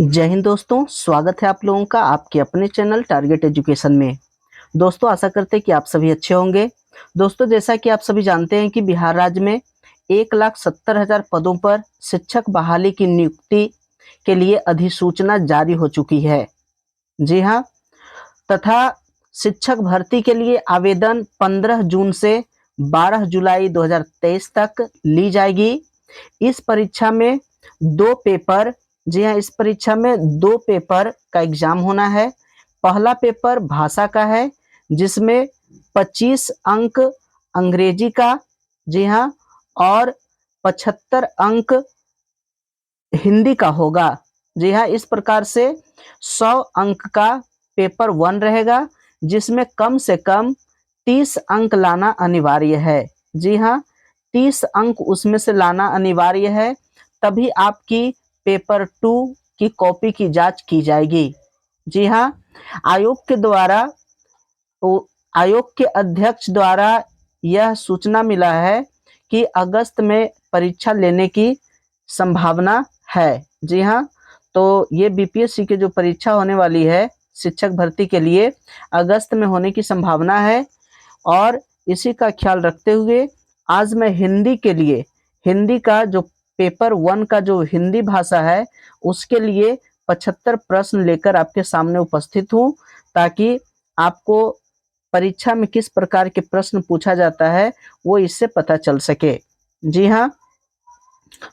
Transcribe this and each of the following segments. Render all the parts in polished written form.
जय हिंद दोस्तों, स्वागत है आप लोगों का आपके अपने चैनल टारगेट एजुकेशन में। दोस्तों आशा करते हैं कि आप सभी अच्छे होंगे। दोस्तों जैसा कि आप सभी जानते हैं कि बिहार राज्य में 1,70,000 पदों पर शिक्षक बहाली की नियुक्ति के लिए अधिसूचना जारी हो चुकी है। जी हाँ, तथा शिक्षक भर्ती के लिए आवेदन 15 जून से 12 जुलाई 2023 तक ली जाएगी। इस परीक्षा में 2 पेपर, जी हाँ, इस परीक्षा में 2 पेपर का एग्जाम होना है। पहला पेपर भाषा का है जिसमें 25 अंक अंग्रेजी का, जी हाँ, और 75 अंक हिंदी का होगा। जी हाँ, इस प्रकार से 100 अंक का पेपर 1 रहेगा जिसमें कम से कम 30 अंक लाना अनिवार्य है। जी हाँ, 30 अंक उसमें से लाना अनिवार्य है, तभी आपकी पेपर 2 की कॉपी की जांच की जाएगी। जी हाँ, आयोग के द्वारा आयोग के अध्यक्ष द्वारा यह सूचना मिला है कि अगस्त में परीक्षा लेने की संभावना है। जी हाँ, तो ये बीपीएससी की जो परीक्षा होने वाली है शिक्षक भर्ती के लिए अगस्त में होने की संभावना है। और इसी का ख्याल रखते हुए आज मैं हिंदी के लिए, हिंदी का जो पेपर 1 का जो हिंदी भाषा है उसके लिए 75 प्रश्न लेकर आपके सामने उपस्थित हूँ, ताकि आपको परीक्षा में किस प्रकार के प्रश्न पूछा जाता है वो इससे पता चल सके। जी हाँ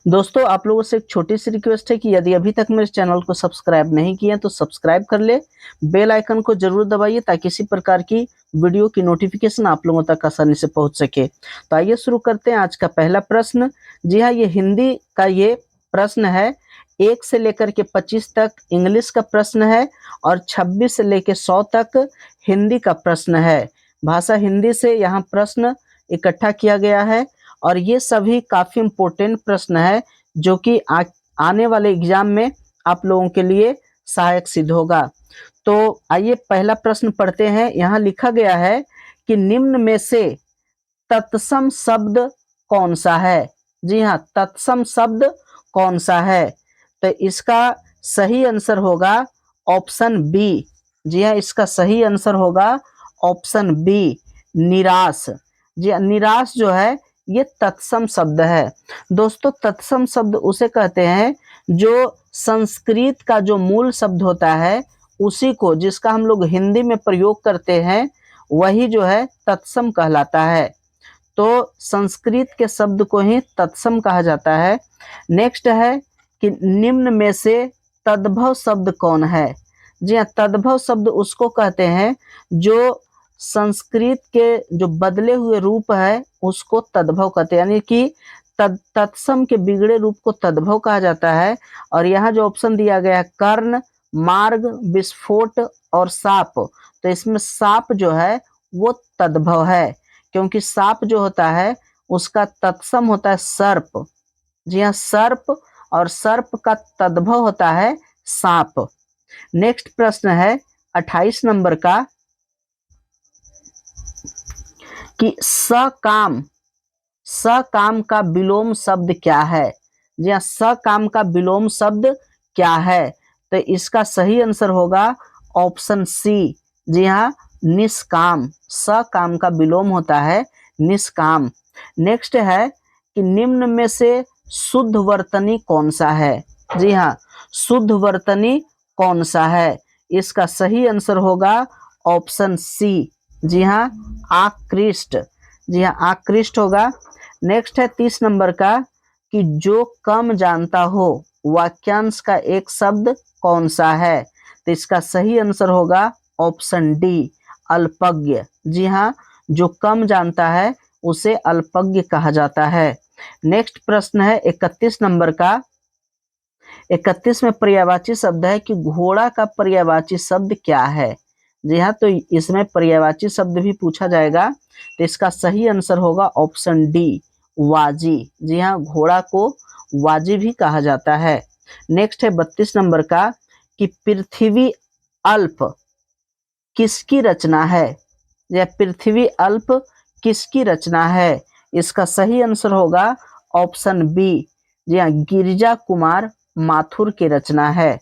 दोस्तों, आप लोगों से एक छोटी सी रिक्वेस्ट है कि यदि अभी तक मेरे चैनल को सब्सक्राइब नहीं किए तो सब्सक्राइब कर ले, बेल आइकन को जरूर दबाइए ताकि इसी प्रकार की वीडियो की नोटिफिकेशन आप लोगों तक आसानी से पहुंच सके। तो आइए शुरू करते हैं आज का पहला प्रश्न। जी हाँ, ये हिंदी का ये प्रश्न है। 1 से लेकर के 25 तक इंग्लिश का प्रश्न है और 26 से लेकर 100 तक हिंदी का प्रश्न है। भाषा हिंदी से यहाँ प्रश्न इकट्ठा किया गया है और ये सभी काफी इम्पोर्टेंट प्रश्न है जो कि आने वाले एग्जाम में आप लोगों के लिए सहायक सिद्ध होगा। तो आइए पहला प्रश्न पढ़ते हैं। यहाँ लिखा गया है कि निम्न में से तत्सम शब्द कौन सा है। जी हाँ, तत्सम शब्द कौन सा है, तो इसका सही आंसर होगा ऑप्शन बी। जी हाँ, इसका सही आंसर होगा ऑप्शन बी, निराश। जी हाँ, निराश जो है ये तत्सम शब्द है। दोस्तों तत्सम शब्द उसे कहते हैं जो संस्कृत का जो मूल शब्द होता है उसी को, जिसका हम लोग हिंदी में प्रयोग करते हैं, वही जो है तत्सम कहलाता है। तो संस्कृत के शब्द को ही तत्सम कहा जाता है। नेक्स्ट है कि निम्न में से तद्भव शब्द कौन है। जी हाँ, तद्भव शब्द उसको कहते हैं जो संस्कृत के जो बदले हुए रूप है उसको तद्भव कहते हैं, यानी कि तत्सम के बिगड़े रूप को तद्भव कहा जाता है। और यहाँ जो ऑप्शन दिया गया है कर्ण, मार्ग, विस्फोट और साप, तो इसमें साप जो है वो तद्भव है, क्योंकि साप जो होता है उसका तत्सम होता है सर्प। जी हाँ, सर्प, और सर्प का तद्भव होता है सांप। नेक्स्ट प्रश्न है 28 नंबर का कि सकाम, सकाम का विलोम शब्द क्या है। जी हाँ, सकाम का विलोम शब्द क्या है, तो इसका सही आंसर होगा ऑप्शन सी। जी हाँ, निष्काम। सकाम का विलोम होता है निष्काम। नेक्स्ट है कि निम्न में से शुद्ध वर्तनी कौन सा है। जी हाँ, शुद्ध वर्तनी कौन सा है, इसका सही आंसर होगा ऑप्शन सी। जी हाँ, आकृष्ट। जी हाँ, आकृष्ट होगा। नेक्स्ट है 30 नंबर का कि जो कम जानता हो वाक्यांश का एक शब्द कौन सा है, तो इसका सही आंसर होगा ऑप्शन डी, अल्पज्ञ। जी हाँ, जो कम जानता है उसे अल्पज्ञ कहा जाता है। नेक्स्ट प्रश्न है 31 नंबर का। 31 में पर्यायवाची शब्द है कि घोड़ा का पर्यायवाची शब्द क्या है। जी हाँ, तो इसमें पर्यायवाची शब्द भी पूछा जाएगा, तो इसका सही आंसर होगा ऑप्शन डी, वाजी। जी हाँ, घोड़ा को वाजी भी कहा जाता है। नेक्स्ट है 32 नंबर का कि पृथ्वी अल्प किसकी रचना है। यह पृथ्वी अल्प किसकी रचना है, इसका सही आंसर होगा ऑप्शन बी। जी हाँ, गिरिजा कुमार माथुर की रचना है।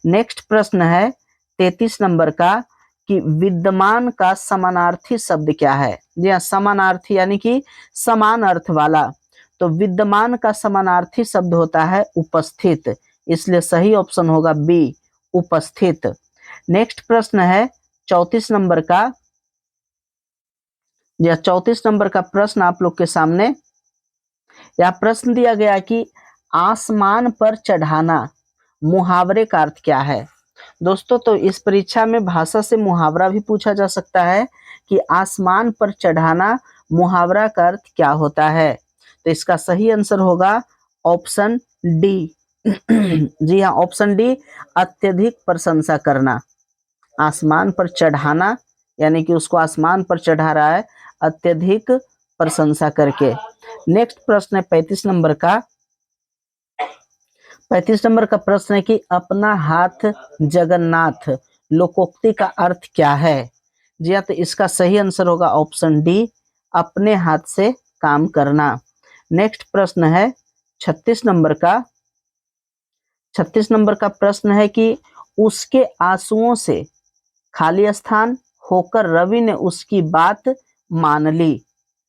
नेक्स्ट प्रश्न है 33 नंबर का कि विद्यमान का समानार्थी शब्द क्या है। जी हाँ, समानार्थी यानी कि समान अर्थ वाला। तो विद्यमान का समानार्थी शब्द होता है उपस्थित, इसलिए सही ऑप्शन होगा बी, उपस्थित। नेक्स्ट प्रश्न है 34 नंबर का। यह 34 नंबर का प्रश्न आप लोग के सामने, यह प्रश्न दिया गया कि आसमान पर चढ़ाना मुहावरे का अर्थ क्या है। दोस्तों, तो इस परीक्षा में भाषा से मुहावरा भी पूछा जा सकता है कि आसमान पर चढ़ाना मुहावरा का अर्थ क्या होता है। तो इसका सही आंसर होगा ऑप्शन डी। जी हाँ, ऑप्शन डी, अत्यधिक प्रशंसा करना। आसमान पर चढ़ाना यानी कि उसको आसमान पर चढ़ा रहा है अत्यधिक प्रशंसा करके। नेक्स्ट प्रश्न है 35 नंबर का। 35 नंबर का प्रश्न है कि अपना हाथ जगन्नाथ लोकोक्ति का अर्थ क्या है। जी हाँ, तो इसका सही आंसर होगा ऑप्शन डी, अपने हाथ से काम करना। नेक्स्ट प्रश्न है 36 नंबर का। 36 नंबर का प्रश्न है कि उसके आंसुओं से खाली स्थान होकर रवि ने उसकी बात मान ली।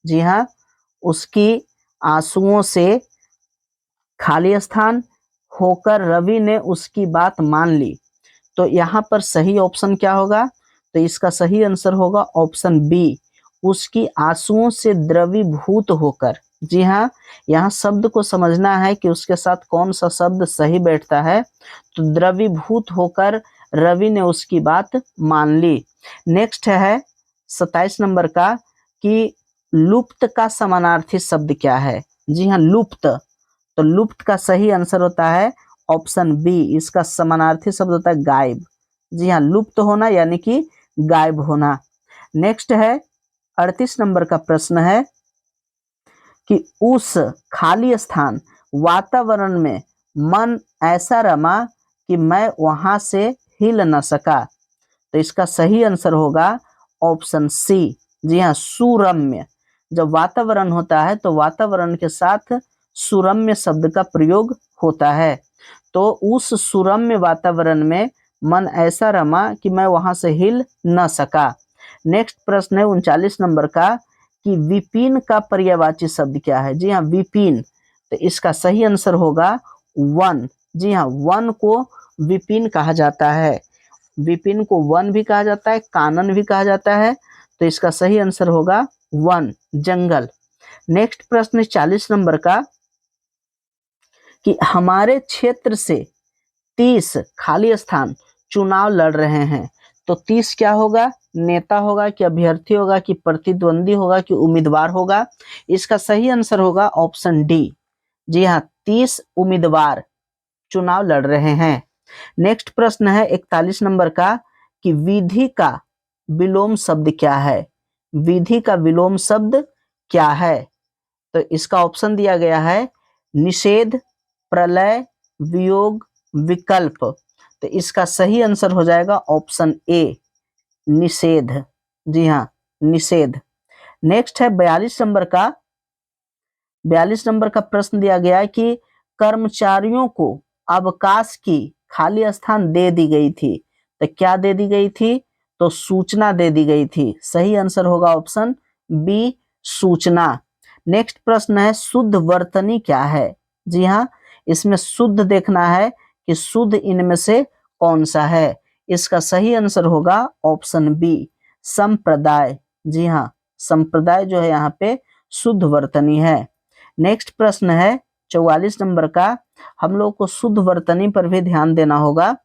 जी हाँ, उसकी आंसुओं से खाली स्थान होकर रवि ने उसकी बात मान ली। तो यहाँ पर सही ऑप्शन क्या होगा। तो इसका सही आंसर होगा ऑप्शन बी, उसकी आंसुओं से द्रवीभूत होकर। जी हाँ, यहाँ शब्द को समझना है कि उसके साथ कौन सा शब्द सही बैठता है। तो द्रवीभूत होकर रवि ने उसकी बात मान ली। नेक्स्ट है 27 नंबर का कि लुप्त का समानार्थी शब्द क्या है। जी हाँ, लुप्त। तो लुप्त का सही आंसर होता है ऑप्शन बी, इसका समानार्थी शब्द होता है गायब। जी हाँ, लुप्त होना यानी कि गायब होना। नेक्स्ट है 38 नंबर का प्रश्न है कि उस खाली स्थान वातावरण में मन ऐसा रमा कि मैं वहां से हिल न सका। तो इसका सही आंसर होगा ऑप्शन सी। जी हाँ, सुरम्य। जब वातावरण होता है तो वातावरण के साथ सुरम्य शब्द का प्रयोग होता है। तो उस सुरम्य वातावरण में मन ऐसा रमा कि मैं वहां से हिल न सका। नेक्स्ट प्रश्न है 39 नंबर का कि विपिन का पर्यायवाची शब्द क्या है। जी हाँ, विपिन। तो इसका सही आंसर होगा वन। जी हाँ, वन को विपिन कहा जाता है। विपिन को वन भी कहा जाता है, कानन भी कहा जाता है। तो इसका सही आंसर होगा वन, जंगल। नेक्स्ट प्रश्न 40 नंबर का कि हमारे क्षेत्र से 30 खाली स्थान चुनाव लड़ रहे हैं। तो 30 क्या होगा, नेता होगा कि अभ्यर्थी होगा कि प्रतिद्वंदी होगा कि उम्मीदवार होगा। इसका सही आंसर होगा ऑप्शन डी। जी हाँ, 30 उम्मीदवार चुनाव लड़ रहे हैं। नेक्स्ट प्रश्न है 41 नंबर का कि विधि का विलोम शब्द क्या है। विधि का विलोम शब्द क्या है। तो इसका ऑप्शन दिया गया है निषेध, प्रलय, वियोग, विकल्प। तो इसका सही आंसर हो जाएगा ऑप्शन ए, निषेध। जी हाँ, निषेध। नेक्स्ट है 42 नंबर का। 42 नंबर का प्रश्न दिया गया है कि कर्मचारियों को अवकाश की खाली स्थान दे दी गई थी। तो क्या दे दी गई थी, तो सूचना दे दी गई थी। सही आंसर होगा ऑप्शन बी, सूचना। नेक्स्ट प्रश्न है शुद्ध वर्तनी क्या है। जी हाँ, इसमें शुद्ध देखना है कि शुद्ध इनमें से कौन सा है। इसका सही आंसर होगा ऑप्शन बी, संप्रदाय। जी हाँ, संप्रदाय जो है यहाँ पे शुद्ध वर्तनी है। नेक्स्ट प्रश्न है 44 नंबर का। हम लोग को शुद्ध वर्तनी पर भी ध्यान देना होगा।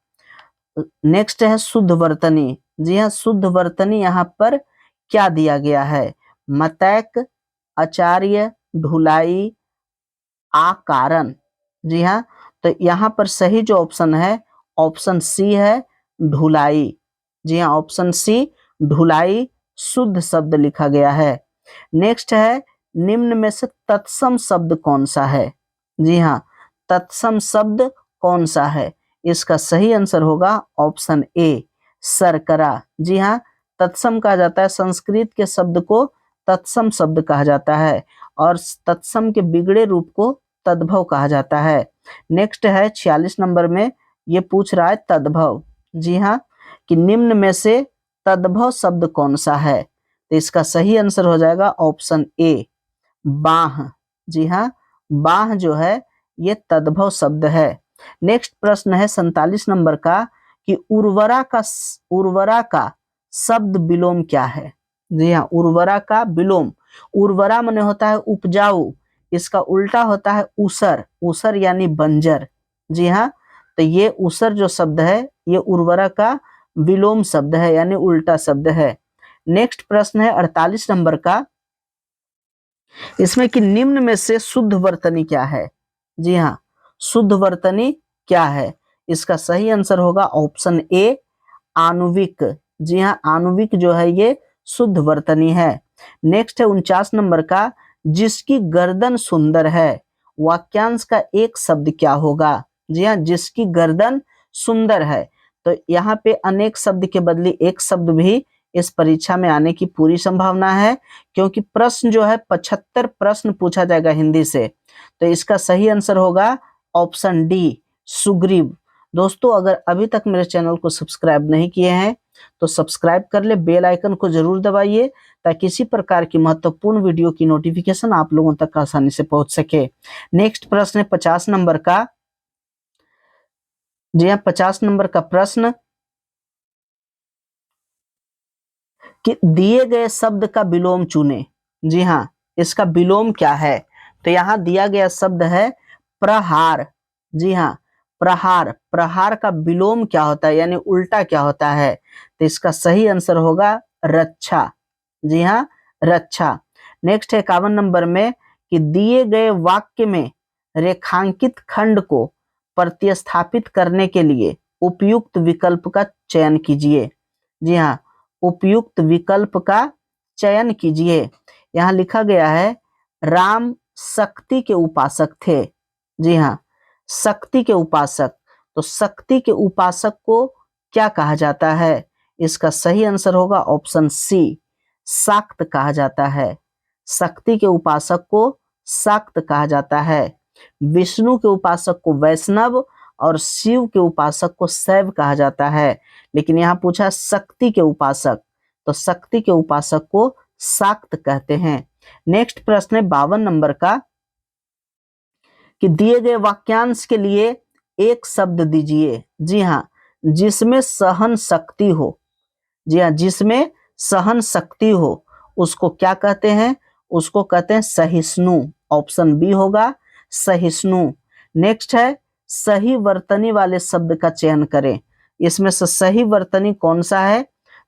नेक्स्ट है शुद्ध वर्तनी। जी हाँ, शुद्ध वर्तनी यहाँ पर क्या दिया गया है, मतैक, आचार्य, ढुलाई, आकारण। जी हाँ, तो यहाँ पर सही जो ऑप्शन है ऑप्शन सी है, ढुलाई। जी हाँ, ऑप्शन सी, ढुलाई शुद्ध शब्द लिखा गया है। नेक्स्ट है निम्न में से तत्सम शब्द कौन सा है। जी हाँ, तत्सम शब्द कौन सा है। इसका सही आंसर होगा ऑप्शन ए, शर्करा। जी हाँ, तत्सम कहा जाता है, संस्कृत के शब्द को तत्सम शब्द कहा जाता है और तत्सम के बिगड़े रूप को तद्भव कहा जाता है। नेक्स्ट है 46 नंबर में ये पूछ रहा है तद्भव। जी हाँ, कि निम्न में से तद्भव शब्द कौन सा है? तो इसका सही आंसर हो जाएगा ऑप्शन ए, बाह। जी हाँ, बाह जो है ये तद्भव शब्द है। नेक्स्ट प्रश्न है 47 नंबर का, कि उर्वरा का शब्द विलोम क्या है? जी हाँ, उर्वरा का विलोम, उर्वरा माने होता है उपजाऊ, इसका उल्टा होता है ऊसर, ऊसर यानी बंजर। जी हाँ, तो ये ऊसर जो शब्द है ये उर्वरा का विलोम शब्द है यानी उल्टा शब्द है। नेक्स्ट प्रश्न है 48 नंबर का, इसमें कि निम्न में से शुद्ध वर्तनी क्या है? जी हाँ, शुद्ध वर्तनी क्या है? इसका सही आंसर होगा ऑप्शन ए, आणुविक। जी हाँ, आणुविक जो है ये शुद्ध वर्तनी है। नेक्स्ट है 49 नंबर का, जिसकी गर्दन सुंदर है, वाक्यांश का एक शब्द क्या होगा? जी हाँ, जिसकी गर्दन सुंदर है, तो यहाँ पे अनेक शब्द के बदले एक शब्द भी इस परीक्षा में आने की पूरी संभावना है, क्योंकि प्रश्न जो है 75 प्रश्न पूछा जाएगा हिंदी से। तो इसका सही आंसर होगा ऑप्शन डी, सुग्रीव। दोस्तों, अगर अभी तक मेरे चैनल को सब्सक्राइब नहीं किए हैं तो सब्सक्राइब कर ले, बेल आइकन को जरूर दबाइए, ताकि इसी प्रकार की महत्वपूर्ण वीडियो की नोटिफिकेशन आप लोगों तक आसानी से पहुंच सके। नेक्स्ट प्रश्न है 50 नंबर का। जी हाँ, 50 नंबर का प्रश्न, कि दिए गए शब्द का विलोम चुने। जी हाँ, इसका विलोम क्या है? तो यहाँ दिया गया शब्द है प्रहार। जी हाँ, प्रहार, प्रहार का विलोम क्या होता है यानी उल्टा क्या होता है? तो इसका सही आंसर होगा रक्षा। जी हाँ, रक्षा। नेक्स्ट है 51 नंबर में, कि दिए गए वाक्य में रेखांकित खंड को प्रतिस्थापित करने के लिए उपयुक्त विकल्प का चयन कीजिए। जी हाँ, उपयुक्त विकल्प का चयन कीजिए। यहाँ लिखा गया है राम शक्ति के उपासक थे। जी हाँ, शक्ति के उपासक, तो शक्ति के उपासक को क्या कहा जाता है? इसका सही आंसर होगा ऑप्शन सी, शाक्त कहा जाता है। शक्ति के उपासक को शाक्त कहा जाता है। विष्णु के उपासक को वैष्णव और शिव के उपासक को शैव कहा जाता है। लेकिन यहाँ पूछा शक्ति के उपासक, तो शक्ति के उपासक को शाक्त कहते हैं। नेक्स्ट प्रश्न है 52 नंबर का, कि दिए गए वाक्यांश के लिए एक शब्द दीजिए। जी हाँ, जिसमें सहन शक्ति हो। जी हाँ, जिसमें सहन शक्ति हो उसको क्या कहते हैं? उसको कहते हैं सहिष्णु। ऑप्शन बी होगा सहिष्णु। नेक्स्ट है सही वर्तनी वाले शब्द का चयन करें। इसमें से सही वर्तनी कौन सा है?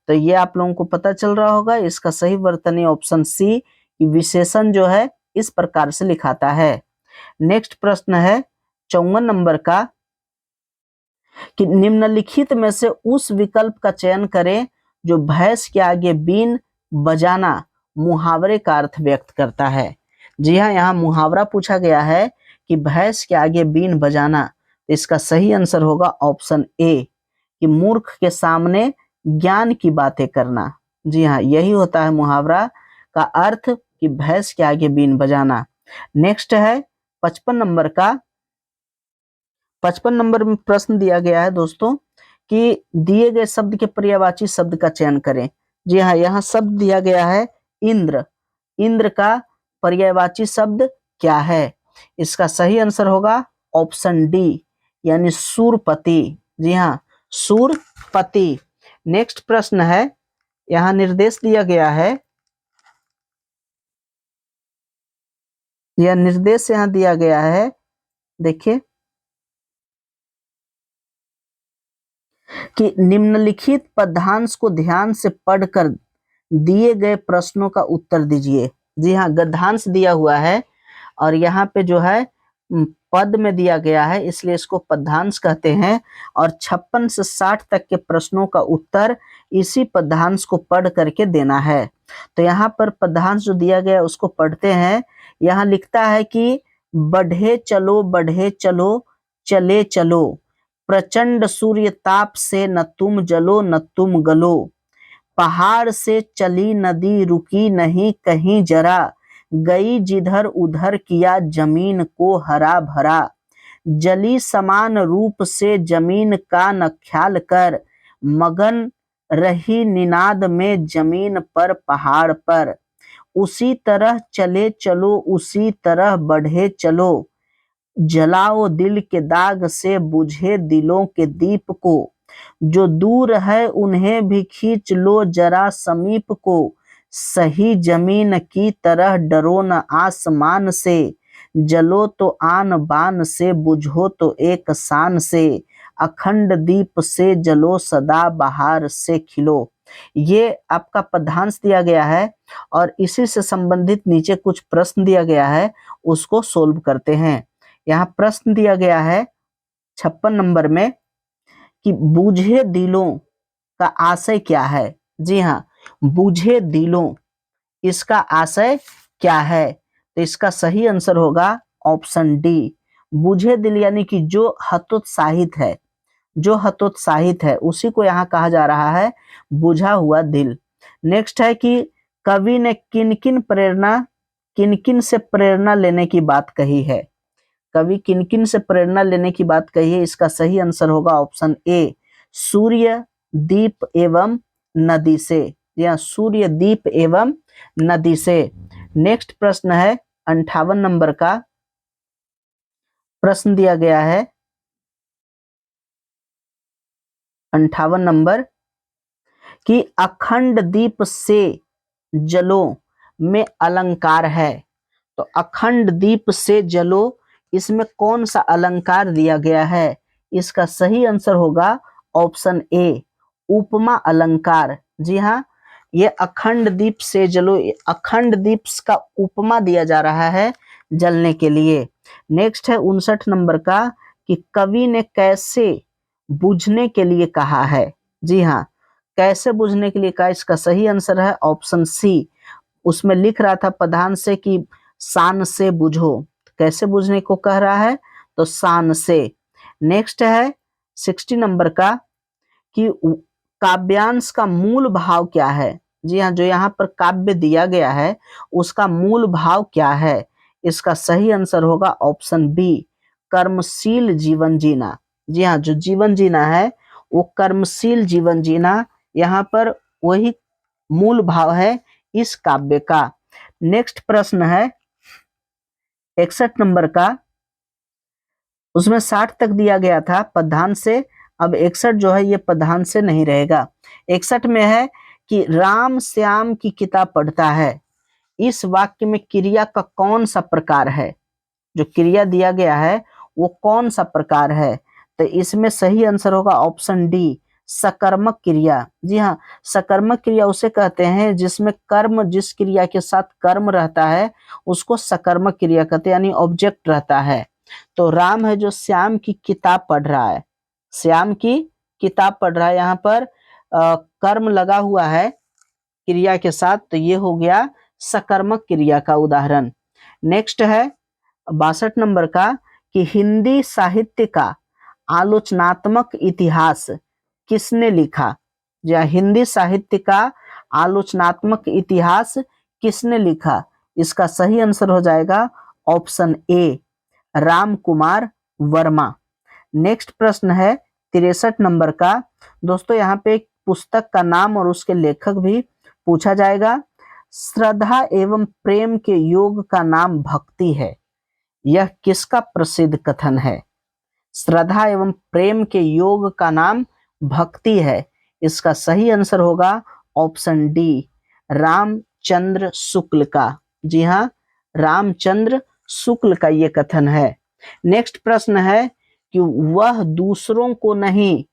तो ये आप लोगों को पता चल रहा होगा। इसका सही वर्तनी ऑप्शन सी, विशेषण जो है इस प्रकार से लिखाता है। नेक्स्ट प्रश्न है 54 नंबर का, कि निम्नलिखित में से उस विकल्प का चयन करें जो भैंस के आगे बीन बजाना मुहावरे का अर्थ व्यक्त करता है। जी हाँ, यहाँ मुहावरा पूछा गया है कि भैंस के आगे बीन बजाना। तो इसका सही आंसर होगा ऑप्शन ए, कि मूर्ख के सामने ज्ञान की बातें करना। जी हाँ, यही होता है मुहावरा का अर्थ, कि भैंस के आगे बीन बजाना। नेक्स्ट है 55 नंबर का। 55 नंबर में प्रश्न दिया गया है दोस्तों, कि दिए गए शब्द के पर्यायवाची शब्द का चयन करें। जी हाँ, यहाँ शब्द दिया गया है इंद्र। इंद्र का पर्यायवाची शब्द क्या है? इसका सही आंसर होगा ऑप्शन डी, यानी सूरपति। जी हाँ, सूरपति। नेक्स्ट प्रश्न है, यहाँ निर्देश दिया गया है, यह निर्देश यहाँ दिया गया है, देखिए, कि निम्नलिखित पदांश को ध्यान से पढ़कर दिए गए प्रश्नों का उत्तर दीजिए। जी हाँ, गद्यांश दिया हुआ है और यहाँ पे जो है पद में दिया गया है, इसलिए इसको पदांश कहते हैं। और 56 से 60 तक के प्रश्नों का उत्तर इसी पदांश को पढ़ करके देना है। तो यहाँ पर पदांश जो दिया गया है उसको पढ़ते हैं। यहाँ लिखता है कि बढ़े चलो चले चलो, प्रचंड सूर्य ताप से न तुम जलो न तुम गलो, पहाड़ से चली नदी रुकी नहीं कहीं जरा, गई जिधर उधर किया जमीन को हरा भरा, जली समान रूप से जमीन का न ख्याल कर, मगन रही निनाद में जमीन पर पहाड़ पर। उसी तरह चले चलो, उसी तरह बढ़े चलो, जलाओ दिल के दाग से बुझे दिलों के दीप को। जो दूर है उन्हें भी खींच लो जरा समीप को, सही जमीन की तरह डरो न आसमान से, जलो तो आन बान से, बुझो तो एक शान से, अखंड दीप से जलो सदा बहार से खिलो। ये आपका पद्यांश दिया गया है और इसी से संबंधित नीचे कुछ प्रश्न दिया गया है, उसको सोल्व करते हैं। यहाँ प्रश्न दिया गया है 56 नंबर में कि बूझे दिलों का आशय क्या है। जी हाँ, बूझे दिलों, इसका आशय क्या है? तो इसका सही आंसर होगा ऑप्शन डी। बूझे दिल यानी कि जो हतोत्साहित है, जो हतोत्साहित है उसी को यहाँ कहा जा रहा है बुझा हुआ दिल। नेक्स्ट है कि कवि ने किन किन से प्रेरणा लेने की बात कही है। कवि किन किन से प्रेरणा लेने की बात कही है, इसका सही आंसर होगा ऑप्शन ए, सूर्य, दीप एवं नदी से। या सूर्य, दीप एवं नदी से। नेक्स्ट प्रश्न है 58 नंबर का प्रश्न दिया गया है 58 नंबर कि अखंड दीप से जलो में अलंकार है। तो अखंड दीप से जलो, इसमें कौन सा अलंकार दिया गया है? इसका सही आंसर होगा ऑप्शन ए, उपमा अलंकार। जी हाँ, ये अखंड दीप से जलो, अखंड दीप का उपमा दिया जा रहा है जलने के लिए। नेक्स्ट है 59 नंबर का कि कवि ने कैसे बुझने के लिए कहा है। जी हाँ, कैसे बुझने के लिए कहा, इसका सही आंसर है ऑप्शन सी। उसमें लिख रहा था प्रधान से कि शान से बुझो, कैसे बुझने को कह रहा है? तो शान से। नेक्स्ट है 60 नंबर का कि काव्यांश का मूल भाव क्या है। जी हाँ, जो यहाँ पर काव्य दिया गया है उसका मूल भाव क्या है? इसका सही आंसर होगा ऑप्शन बी, कर्मशील जीवन जीना। जी हाँ, जो जीवन जीना है वो कर्मशील जीवन जीना, यहाँ पर वही मूल भाव है इस काव्य का। नेक्स्ट प्रश्न है 61 नंबर का, उसमें 60 तक दिया गया था पद्यांश से, अब 61 जो है ये पद्यांश से नहीं रहेगा। 61 में है कि राम श्याम की किताब पढ़ता है, इस वाक्य में क्रिया का कौन सा प्रकार है? जो क्रिया दिया गया है वो कौन सा प्रकार है? तो इसमें सही आंसर होगा ऑप्शन डी, सकर्मक क्रिया। जी हाँ, सकर्मक क्रिया उसे कहते हैं जिसमें कर्म, जिस क्रिया के साथ कर्म रहता है उसको सकर्मक क्रिया कहते हैं, यानी ऑब्जेक्ट रहता है। तो राम है जो श्याम की किताब पढ़ रहा है, श्याम की किताब पढ़ रहा है, यहाँ पर कर्म लगा हुआ है क्रिया के साथ, तो ये हो गया सकर्मक क्रिया का उदाहरण। नेक्स्ट है 62 नंबर का कि हिंदी साहित्य का आलोचनात्मक इतिहास किसने लिखा। या हिंदी साहित्य का आलोचनात्मक इतिहास किसने लिखा? इसका सही आंसर हो जाएगा option A, Ram Kumar Verma. Next प्रश्न है 63 नंबर का। दोस्तों यहाँ पे एक पुस्तक का नाम और उसके लेखक भी पूछा जाएगा। श्रद्धा एवं प्रेम के योग का नाम भक्ति है, यह किसका प्रसिद्ध कथन है? श्रद्धा एवं प्रेम के योग का नाम भक्ति है, इसका सही आंसर होगा ऑप्शन डी, रामचंद्र शुक्ल का। जी हाँ, रामचंद्र शुक्ल का ये कथन है। नेक्स्ट प्रश्न है कि वह दूसरों को नहीं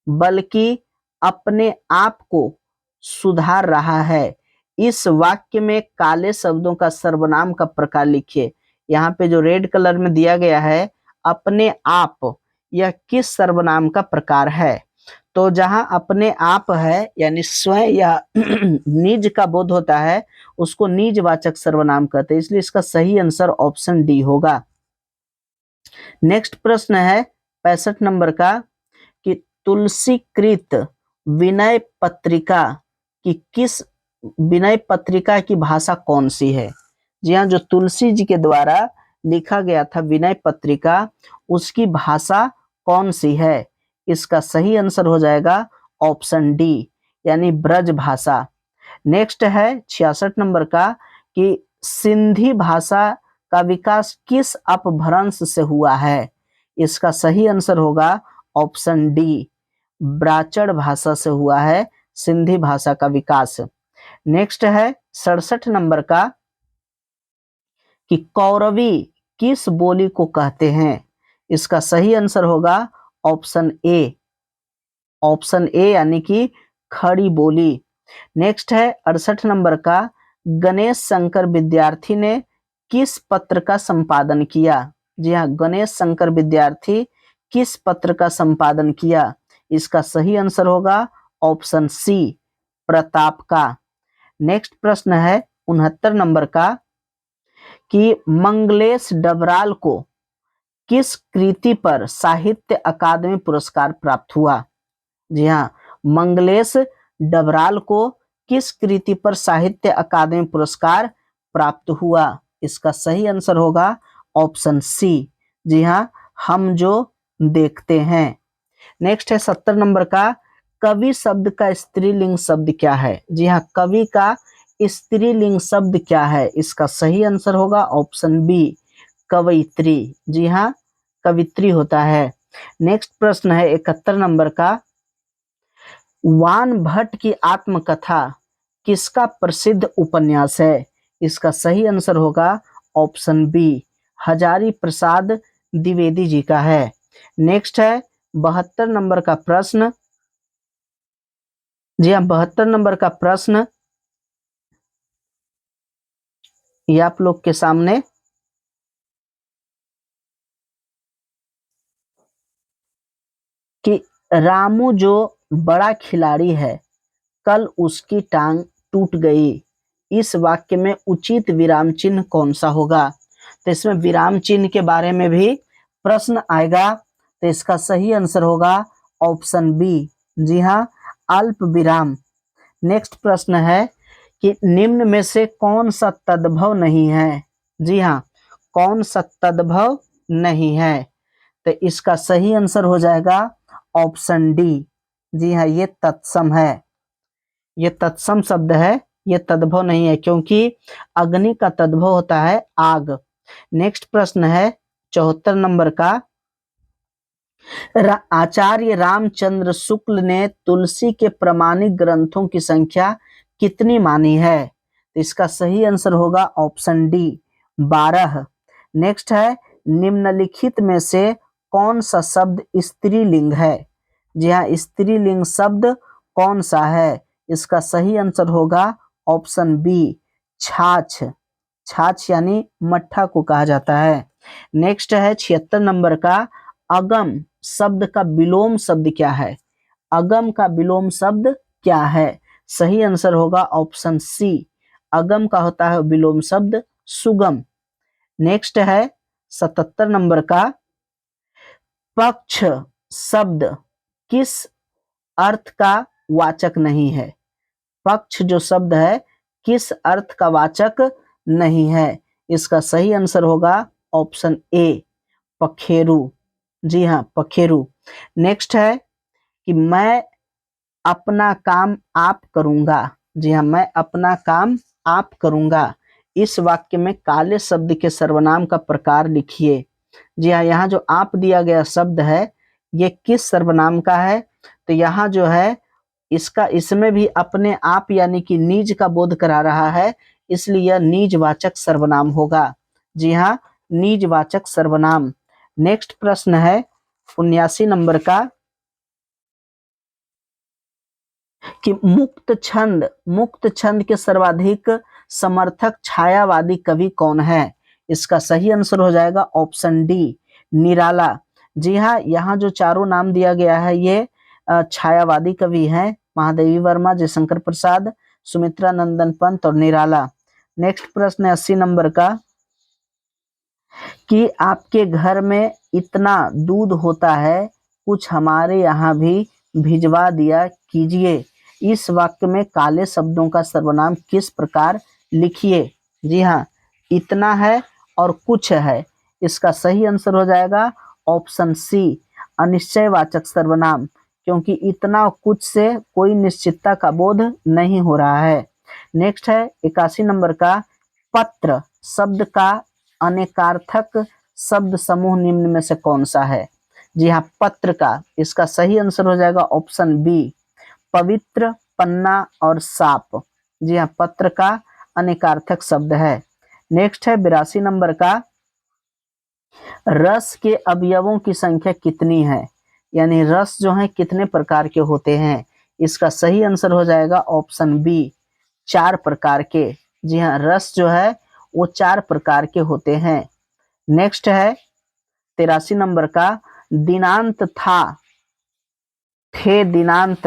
बल्कि अपने आप को सुधार रहा है, इस वाक्य में काले शब्दों का सर्वनाम का प्रकार लिखिए। यहाँ पे जो रेड कलर में दिया गया है अपने आप, यह किस सर्वनाम का प्रकार है? तो जहां अपने आप है यानी स्वयं या निज का बोध होता है उसको निजवाचक सर्वनाम कहते हैं, इसलिए इसका सही आंसर ऑप्शन डी होगा। नेक्स्ट प्रश्न है 65 नंबर का कि तुलसीकृत विनय पत्रिका की किस विनय पत्रिका की भाषा कौन सी है? जी हाँ, जो तुलसी जी के द्वारा लिखा गया था विनय पत्रिका, उसकी भाषा कौन सी है? इसका सही आंसर हो जाएगा ऑप्शन डी, यानी ब्रज भाषा। नेक्स्ट है 66 नंबर का कि सिंधी भाषा का विकास किस अपभ्रंश से हुआ है? इसका सही आंसर होगा ऑप्शन डी, ब्राचड़ भाषा से हुआ है सिंधी भाषा का विकास। नेक्स्ट है 67 नंबर का कि कौरवी किस बोली को कहते हैं? इसका सही आंसर होगा ऑप्शन ए, ऑप्शन ए यानी कि खड़ी बोली। नेक्स्ट है 68 नंबर का गणेश शंकर विद्यार्थी ने किस पत्र का संपादन किया? जी हाँ, गणेश शंकर विद्यार्थी किस पत्र का संपादन किया? इसका सही आंसर होगा ऑप्शन सी, प्रताप का। नेक्स्ट प्रश्न है 69 नंबर का कि मंगलेश डबराल को किस कृति पर साहित्य अकादमी पुरस्कार प्राप्त हुआ? जी हाँ, मंगलेश डबराल को किस कृति पर साहित्य अकादमी पुरस्कार प्राप्त हुआ? इसका सही आंसर होगा ऑप्शन सी, जी हाँ, हम जो देखते हैं। नेक्स्ट है 70 नंबर का कवि शब्द का स्त्रीलिंग शब्द क्या है? जी हाँ, कवि का स्त्रीलिंग शब्द क्या है? इसका सही आंसर होगा ऑप्शन बी, कवयित्री। जी हाँ, कवित्री होता है। नेक्स्ट प्रश्न है 71 नंबर का वान भट्ट की आत्मकथा किसका प्रसिद्ध उपन्यास है? इसका सही आंसर होगा ऑप्शन बी, हजारी प्रसाद द्विवेदी जी का है। नेक्स्ट है 72 नंबर का प्रश्न। जी हाँ, 72 नंबर का प्रश्न ये आप लोग के सामने कि रामू जो बड़ा खिलाड़ी है, कल उसकी टांग टूट गई। इस वाक्य में उचित विराम चिन्ह कौन सा होगा? तो इसमें विराम चिन्ह के बारे में भी प्रश्न आएगा, तो इसका सही आंसर होगा ऑप्शन बी, जी हाँ, अल्प विराम। नेक्स्ट प्रश्न है कि निम्न में से कौन सा तद्भव नहीं है? जी हाँ, कौन सा तद्भव नहीं है? तो इसका सही आंसर हो जाएगा ऑप्शन डी, जी हाँ, ये तत्सम है। ये तत्सम शब्द है, ये तद्भव नहीं है, क्योंकि अग्नि का तद्भव होता है आग। नेक्स्ट प्रश्न है 74 नंबर का आचार्य रामचंद्र शुक्ल ने तुलसी के प्रमाणिक ग्रंथों की संख्या कितनी मानी है? तो इसका सही आंसर होगा ऑप्शन डी, 12। नेक्स्ट है निम्नलिखित में से कौन सा शब्द स्त्रीलिंग है? जी हाँ, स्त्रीलिंग शब्द कौन सा है? इसका सही आंसर होगा ऑप्शन बी, छाछ। छाछ यानी मट्ठा को कहा जाता है। नेक्स्ट है 76 नंबर का अगम शब्द का विलोम शब्द क्या है? अगम का विलोम शब्द क्या है? सही आंसर होगा ऑप्शन सी, अगम का होता है विलोम शब्द सुगम। नेक्स्ट है 77 नंबर का पक्ष शब्द किस अर्थ का वाचक नहीं है? पक्ष जो शब्द है किस अर्थ का वाचक नहीं है? इसका सही आंसर होगा ऑप्शन ए, पखेरु। जी हाँ, पखेरु। नेक्स्ट है कि मैं अपना काम आप करूंगा। जी हाँ, मैं अपना काम आप करूंगा। इस वाक्य में काले शब्द के सर्वनाम का प्रकार लिखिए। जी हाँ, यहाँ जो आप दिया गया शब्द है ये किस सर्वनाम का है? तो यहाँ जो है इसका इसमें भी अपने आप यानी कि निज का बोध करा रहा है, इसलिए यह निजवाचक सर्वनाम होगा। जी हाँ, निजवाचक सर्वनाम। नेक्स्ट प्रश्न है 79 नंबर का कि मुक्त छंद के सर्वाधिक समर्थक छायावादी कवि कौन है? इसका सही आंसर हो जाएगा ऑप्शन डी, निराला। जी हाँ, यहाँ जो चारों नाम दिया गया है ये छायावादी कवि हैं, महादेवी वर्मा, जयशंकर प्रसाद, सुमित्रा नंदन पंत और निराला। नेक्स्ट प्रश्न है 80 नंबर का कि आपके घर में इतना दूध होता है, कुछ हमारे यहाँ भी भिजवा दिया कीजिए। इस वाक्य में काले शब्दों का सर्वनाम किस प्रकार लिखिए? जी हाँ, इतना है और कुछ है, इसका सही आंसर हो जाएगा ऑप्शन सी, अनिश्चयवाचक सर्वनाम, क्योंकि इतना कुछ से कोई निश्चितता का बोध नहीं हो रहा है। नेक्स्ट है 81 नंबर का, पत्र शब्द का अनेकार्थक शब्द समूह निम्न में से कौन सा है? जी हाँ, पत्र का, इसका सही आंसर हो जाएगा ऑप्शन बी, पवित्र, पन्ना और साप। जी हाँ, पत्र का अनेकार्थक शब्द है। नेक्स्ट है 82 नंबर का, रस के अवयवों की संख्या कितनी है? यानी रस जो है कितने प्रकार के होते हैं? इसका सही आंसर हो जाएगा ऑप्शन बी, 4 प्रकार के। जी हाँ, रस जो है वो 4 प्रकार के होते हैं। नेक्स्ट है 83 नंबर का, दिनांत था, थे दिनांत,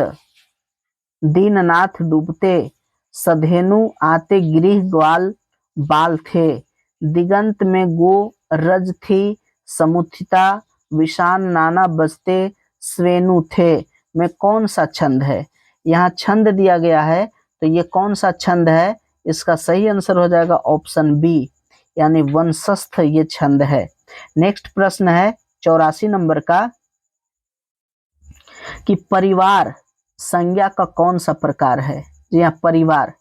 दीननाथ डूबते, सधेनु आते गृह ग्वाल बाल थे, दिगंत में गो रज थी, समुथिता विशान नाना बजते स्वेनु थे, में कौन सा छंद है? यहाँ छंद दिया गया है, तो ये कौन सा छंद है? इसका सही आंसर हो जाएगा ऑप्शन बी, यानी वंशस्थ ये छंद है। नेक्स्ट प्रश्न है 84 नंबर का, कि परिवार संज्ञा का कौन सा प्रकार है? जी हाँ, परिवार,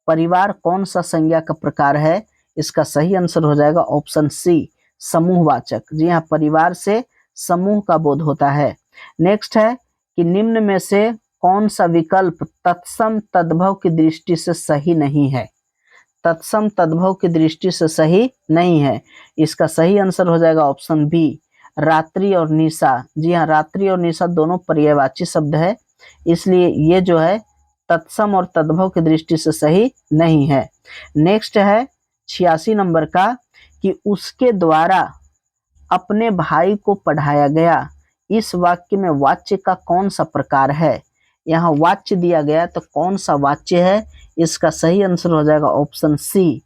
परिवार कौन सा संज्ञा का प्रकार है? इसका सही आंसर हो जाएगा ऑप्शन सी, समूहवाचक। जी हाँ, परिवार से समूह का बोध होता है। नेक्स्ट है कि निम्न में से कौन सा विकल्प तत्सम तद्भव की दृष्टि से सही नहीं है? तत्सम तद्भव की दृष्टि से सही नहीं है, इसका सही आंसर हो जाएगा ऑप्शन बी, रात्रि और निशा। जी हाँ, रात्रि और निशा दोनों पर्यायवाची शब्द है, इसलिए ये जो है तत्सम और तद्भव की दृष्टि से सही नहीं है। नेक्स्ट है 86 नंबर का, कि उसके द्वारा अपने भाई को पढ़ाया गया, इस वाक्य में वाच्य का कौन सा प्रकार है? यहाँ वाच्य दिया गया, तो कौन सा वाच्य है? इसका सही आंसर हो जाएगा ऑप्शन सी,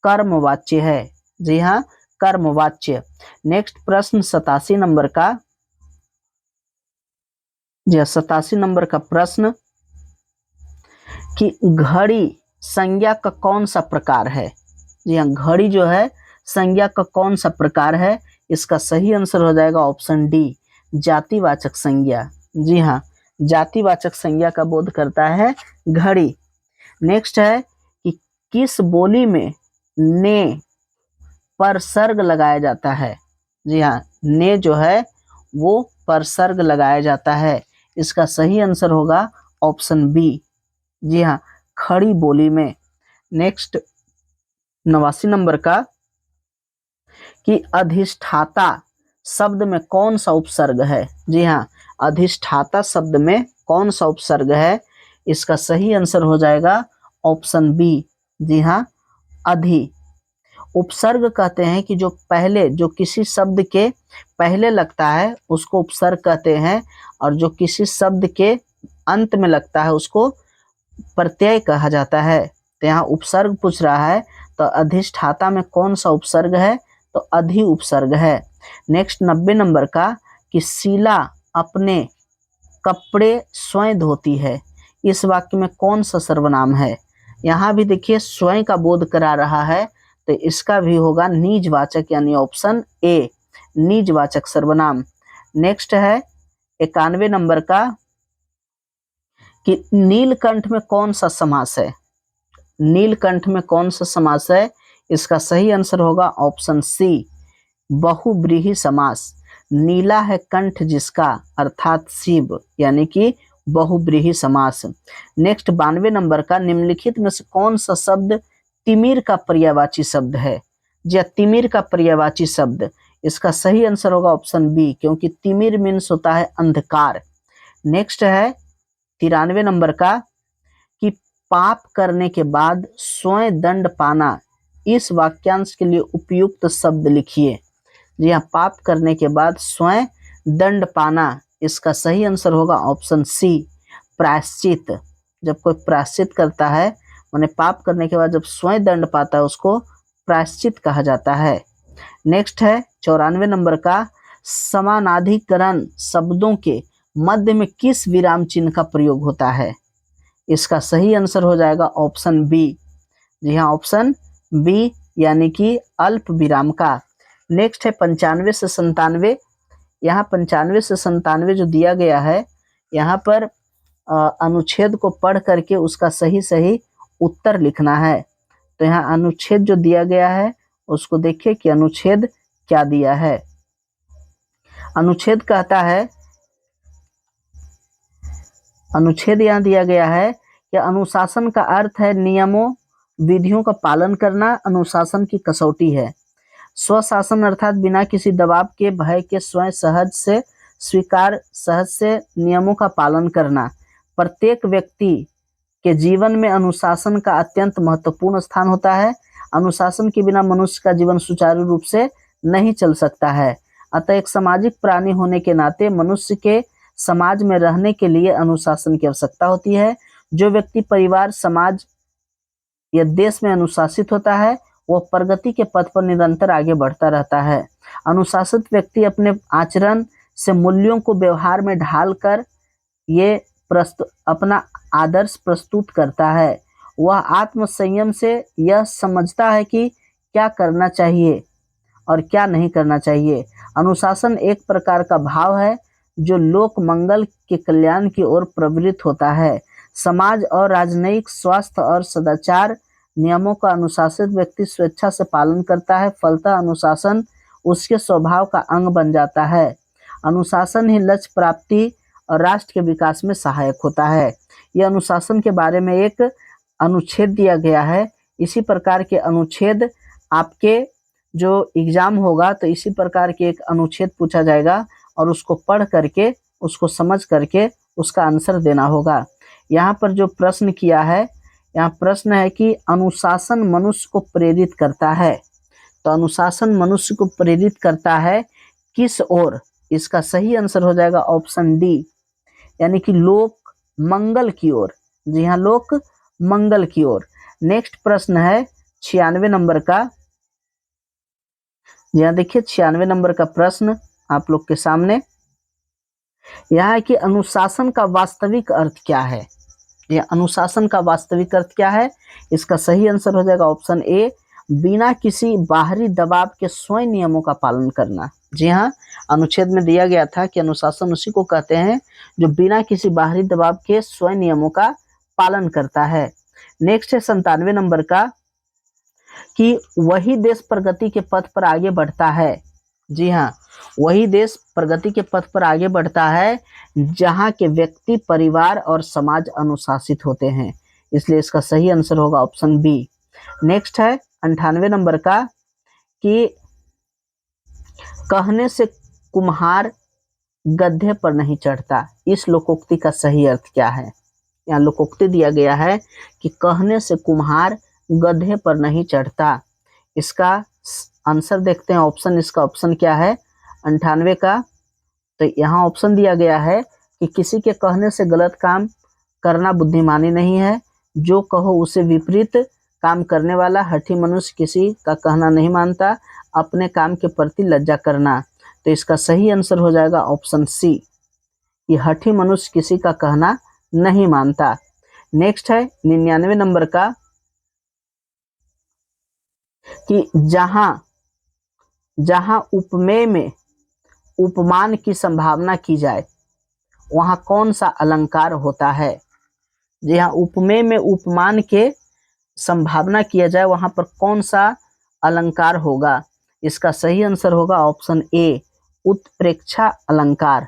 कर्मवाच्य है। जी हाँ, कर्मवाच्य। नेक्स्ट प्रश्न 87 नंबर का, जी 87 नंबर का प्रश्न, कि घड़ी संज्ञा का कौन सा प्रकार है? जी हाँ, घड़ी जो है संज्ञा का कौन सा प्रकार है? इसका सही आंसर हो जाएगा ऑप्शन डी, जातिवाचक संज्ञा। जी हाँ, जातिवाचक संज्ञा का बोध करता है घड़ी। नेक्स्ट है कि किस बोली में ने पर सर्ग लगाया जाता है? जी हाँ, ने जो है वो पर सर्ग लगाया जाता है, इसका सही आंसर होगा ऑप्शन बी। जी हाँ, खड़ी बोली में। नेक्स्ट 89 नंबर का, कि अधिष्ठाता शब्द में कौन सा उपसर्ग है? जी हाँ, अधिष्ठाता शब्द में कौन सा उपसर्ग है? इसका सही आंसर हो जाएगा ऑप्शन बी। जी हाँ, अधि। उपसर्ग कहते हैं कि जो पहले, जो किसी शब्द के पहले लगता है उसको उपसर्ग कहते हैं, और जो किसी शब्द के अंत में लगता है उसको प्रत्यय कहा जाता है। तो यहाँ उपसर्ग पूछ रहा है, तो अधिष्ठाता में कौन सा उपसर्ग है? तो अधि उपसर्ग है। नेक्स्ट 90 नंबर का, कि शीला अपने कपड़े स्वयं धोती है, इस वाक्य में कौन सा सर्वनाम है? यहाँ भी देखिए स्वयं का बोध करा रहा है, तो इसका भी होगा निजवाचक, यानी ऑप्शन ए, निजवाचक सर्वनाम। नेक्स्ट है 91 नंबर का, कि नीलकंठ में कौन सा समास है? नीलकंठ में कौन सा समास है? इसका सही आंसर होगा ऑप्शन सी, बहुब्रीहि समास। नीला है कंठ जिसका, अर्थात शिव, यानी कि बहुब्रीहि समास। नेक्स्ट 92 नंबर का, निम्नलिखित में से कौन सा शब्द तिमिर का पर्यायवाची शब्द है? जी, तिमिर का पर्यायवाची शब्द, इसका सही आंसर होगा ऑप्शन बी, क्योंकि तिमिर मीन्स होता है अंधकार। नेक्स्ट है 93 नंबर का, कि पाप करने के बाद स्वयं दंड पाना, इस वाक्यांश के लिए उपयुक्त शब्द लिखिए। जी हाँ, पाप करने के बाद स्वयं दंड पाना, इसका सही आंसर होगा ऑप्शन सी, प्रायश्चित। जब कोई प्रायश्चित करता है, माने पाप करने के बाद जब स्वयं दंड पाता है, उसको प्रायश्चित कहा जाता है। नेक्स्ट है 94 नंबर का, समानाधिकरण शब्दों के मध्य में किस विराम चिन्ह का प्रयोग होता है? इसका सही आंसर हो जाएगा ऑप्शन बी। जी हाँ, ऑप्शन बी, यानी कि अल्प विराम का। नेक्स्ट है 95 से 97। यहाँ 95 से 97 जो दिया गया है, यहाँ पर अनुच्छेद को पढ़ करके उसका सही सही उत्तर लिखना है। तो यहाँ अनुच्छेद जो दिया गया है उसको देखिए कि अनुच्छेद क्या दिया है। अनुच्छेद कहता है, अनुच्छेद यहाँ दिया गया है कि अनुशासन का अर्थ है नियमों विधियों का पालन करना, अनुशासन की कसौटी है। स्वशासन अर्थात बिना किसी दबाव के, भय के, स्वयं सहज से नियमों का पालन करना। प्रत्येक व्यक्ति के जीवन में अनुशासन का अत्यंत महत्वपूर्ण स्थान होता है। अनुशासन के बिना मनुष्य का जीवन सुचारू रूप से नहीं चल सकता है। अतः एक सामाजिक प्राणी होने के नाते मनुष्य के समाज में रहने के लिए अनुशासन की आवश्यकता होती है। जो व्यक्ति परिवार, समाज या देश में अनुशासित होता है वह प्रगति के पथ पर निरंतर आगे बढ़ता रहता है। अनुशासित व्यक्ति अपने आचरण से मूल्यों को व्यवहार में ढालकर अपना आदर्श प्रस्तुत करता है। वह आत्म संयम से यह समझता है कि क्या करना चाहिए और क्या नहीं करना चाहिए। अनुशासन एक प्रकार का भाव है जो लोक मंगल के कल्याण की ओर प्रवृत्त होता है। समाज और राजनयिक स्वास्थ्य और सदाचार नियमों का अनुशासित व्यक्ति स्वेच्छा से पालन करता है। फलतः अनुशासन उसके स्वभाव का अंग बन जाता है। अनुशासन ही लक्ष्य प्राप्ति और राष्ट्र के विकास में सहायक होता है। यह अनुशासन के बारे में एक अनुच्छेद दिया गया है। इसी प्रकार के अनुच्छेद आपके जो एग्जाम होगा तो इसी प्रकार के एक अनुच्छेद पूछा जाएगा और उसको पढ़ करके, उसको समझ करके उसका आंसर देना होगा। यहाँ पर जो प्रश्न किया है, यहाँ प्रश्न है कि अनुशासन मनुष्य को प्रेरित करता है। तो अनुशासन मनुष्य को प्रेरित करता है किस ओर? इसका सही आंसर हो जाएगा ऑप्शन डी, यानी कि लोक मंगल की ओर। जी हाँ, लोक मंगल की ओर। नेक्स्ट प्रश्न है 96 नंबर का। यहाँ देखिए 96 नंबर का प्रश्न आप लोग के सामने। यह है कि अनुशासन का वास्तविक अर्थ क्या है? यह अनुशासन का वास्तविक अर्थ क्या है? इसका सही आंसर हो जाएगा ऑप्शन ए, बिना किसी बाहरी दबाव के स्वयं नियमों का पालन करना। जी हाँ, अनुच्छेद में दिया गया था कि अनुशासन उसी को कहते हैं जो बिना किसी बाहरी दबाव के स्वयं नियमों का पालन करता है। नेक्स्ट है 97 नंबर का कि वही देश प्रगति के पथ पर आगे बढ़ता है। जी हाँ, वही देश प्रगति के पथ पर आगे बढ़ता है जहाँ के व्यक्ति, परिवार और समाज अनुशासित होते हैं। इसलिए इसका सही आंसर होगा ऑप्शन बी। नेक्स्ट है 98 नंबर का कि कहने से कुम्हार गड्ढे पर नहीं चढ़ता। इस लोकोक्ति का सही अर्थ क्या है? यहाँ लोकोक्ति दिया गया है कि कहने से कुम्हार गड्ढे पर नहीं चढ़ता। इसका आंसर देखते हैं ऑप्शन। इसका ऑप्शन क्या है 98 का? तो यहाँ ऑप्शन दिया गया है कि किसी के कहने से गलत काम करना बुद्धिमानी नहीं है। जो कहो उसे विपरीत काम करने वाला हठी मनुष्य किसी का कहना नहीं मानता। अपने काम के प्रति लज्जा करना। तो इसका सही आंसर हो जाएगा ऑप्शन सी, कि हठी मनुष्य किसी का कहना नहीं मानता। नेक्स्ट है 99 नंबर का कि जहां उपमेय में उपमान की संभावना की जाए वहां कौन सा अलंकार होता है? जी हाँ, उपमेय में उपमान के संभावना किया जाए वहां पर कौन सा अलंकार होगा? इसका सही आंसर होगा ऑप्शन ए, उत्प्रेक्षा अलंकार।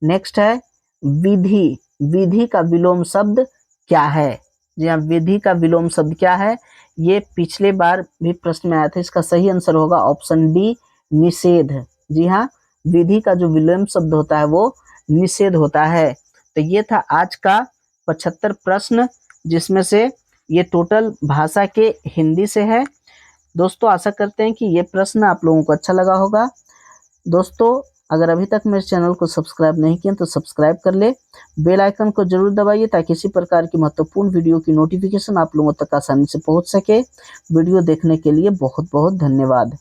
नेक्स्ट है विधि। विधि का विलोम शब्द क्या है? जी हाँ, विधि का विलोम शब्द क्या है? ये पिछले बार भी प्रश्न में आया था। इसका सही आंसर होगा ऑप्शन डी, निषेध। जी हाँ, विधि का जो विलोम शब्द होता है वो निषेध होता है। तो ये था आज का 75 प्रश्न, जिसमें से ये टोटल भाषा के हिंदी से है। दोस्तों आशा करते हैं कि ये प्रश्न आप लोगों को अच्छा लगा होगा। दोस्तों अगर अभी तक मेरे चैनल को सब्सक्राइब नहीं किया तो सब्सक्राइब कर ले, बेल आइकन को जरूर दबाइए ताकि इसी प्रकार की महत्वपूर्ण वीडियो की नोटिफिकेशन आप लोगों तक आसानी से पहुंच सके। वीडियो देखने के लिए बहुत बहुत धन्यवाद।